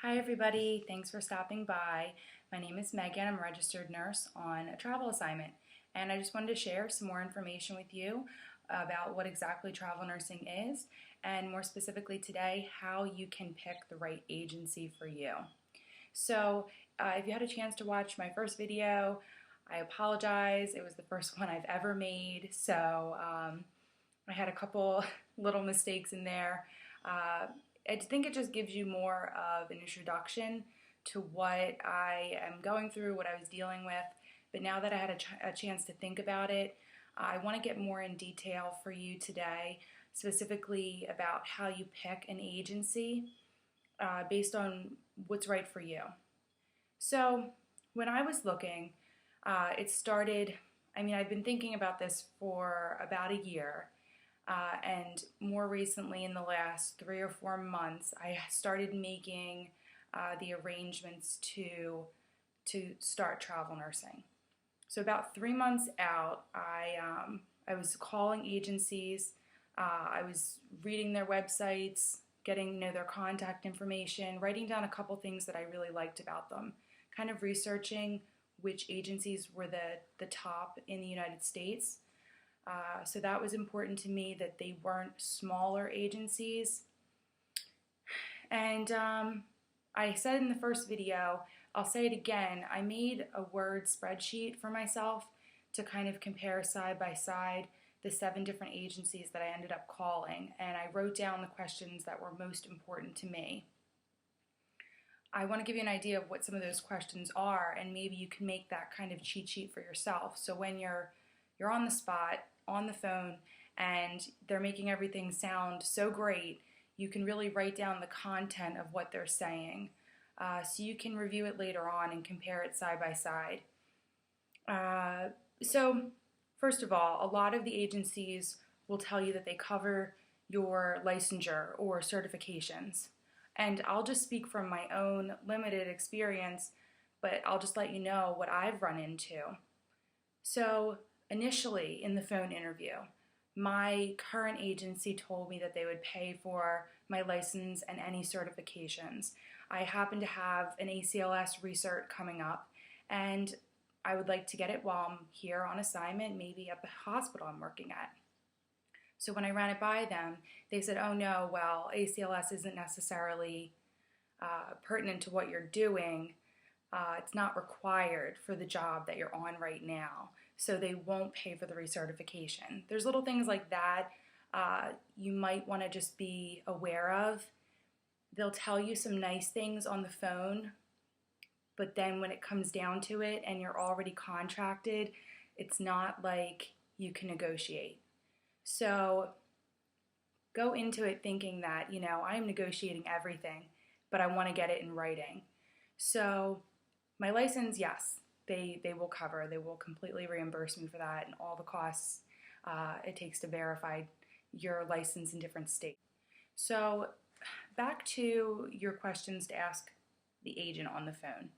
Hi everybody, thanks for stopping by. My name is Megan, I'm a registered nurse on a travel assignment, and I just wanted to share some more information with you about what exactly travel nursing is, and more specifically today, how you can pick the right agency for you. So if you had a chance to watch my first video, I apologize. It was the first one I've ever made, so I had a couple little mistakes in there. I think it just gives you more of an introduction to what I am going through, what I was dealing with. But now that I had a chance to think about it, I want to get more in detail for you today, specifically about how you pick an agency based on what's right for you. So when I was looking, it started, I've been thinking about this for about a year. And more recently, in the last 3 or 4 months, I started making the arrangements to start travel nursing. So about 3 months out, I was calling agencies. I was reading their websites, getting their contact information, writing down a couple things that I really liked about them, kind of researching which agencies were the top in the United States. So that was important to me, that they weren't smaller agencies. And I said in the first video, I'll say it again, I made a word spreadsheet for myself to kind of compare side by side the 7 different agencies that I ended up calling, and I wrote down the questions that were most important to me. I want to give you an idea of what some of those questions are, and maybe you can make that kind of cheat sheet for yourself. So when you're on the spot, on the phone, and they're making everything sound so great, you can really write down the content of what they're saying. So you can review it later on and compare it side by side. So first of all, a lot of the agencies will tell you that they cover your licensure or certifications. And I'll just speak from my own limited experience, but I'll just let you know what I've run into. So initially in the phone interview, my current agency told me that they would pay for my license and any certifications. I happen to have an ACLS recert coming up, and I would like to get it while I'm here on assignment, maybe at the hospital I'm working at. So when I ran it by them, they said, oh no, well, ACLS isn't necessarily pertinent to what you're doing. It's not required for the job that you're on right now, so they won't pay for the recertification. There's little things like that you might want to just be aware of. They'll tell you some nice things on the phone, but then when it comes down to it and you're already contracted, it's not like you can negotiate. So go into it thinking that, I'm negotiating everything, but I want to get it in writing. So my license, yes, they will cover. They will completely reimburse me for that and all the costs it takes to verify your license in different states. So back to your questions to ask the agent on the phone.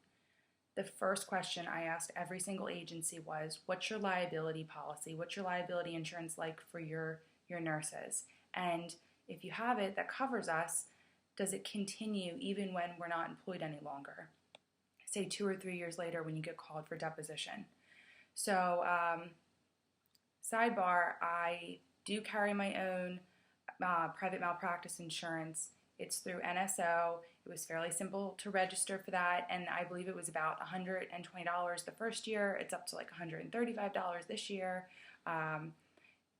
The first question I asked every single agency was, what's your liability policy? What's your liability insurance like for your nurses? And if you have it that covers us, does it continue even when we're not employed any longer? Say 2 or 3 years later when you get called for deposition. So sidebar, I do carry my own private malpractice insurance. It's through NSO. It was fairly simple to register for that, and I believe it was about $120 the first year. It's up to like $135 this year.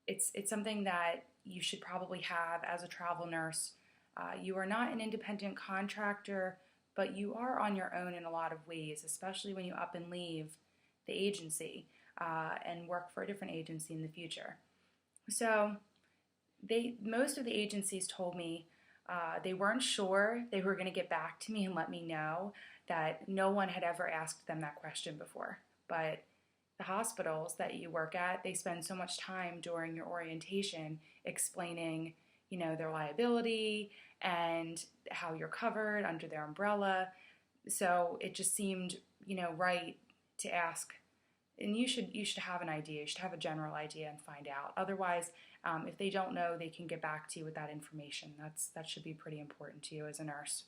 It's something that you should probably have as a travel nurse. You are not an independent contractor, but you are on your own in a lot of ways, especially when you up and leave the agency and work for a different agency in the future. So most of the agencies told me they weren't sure. They were going to get back to me and let me know that no one had ever asked them that question before. But the hospitals that you work at, they spend so much time during your orientation explaining, their liability and how you're covered under their umbrella. So it just seemed, right to ask. And you should have an idea. You should have a general idea and find out. Otherwise, if they don't know, they can get back to you with that information. That should be pretty important to you as a nurse.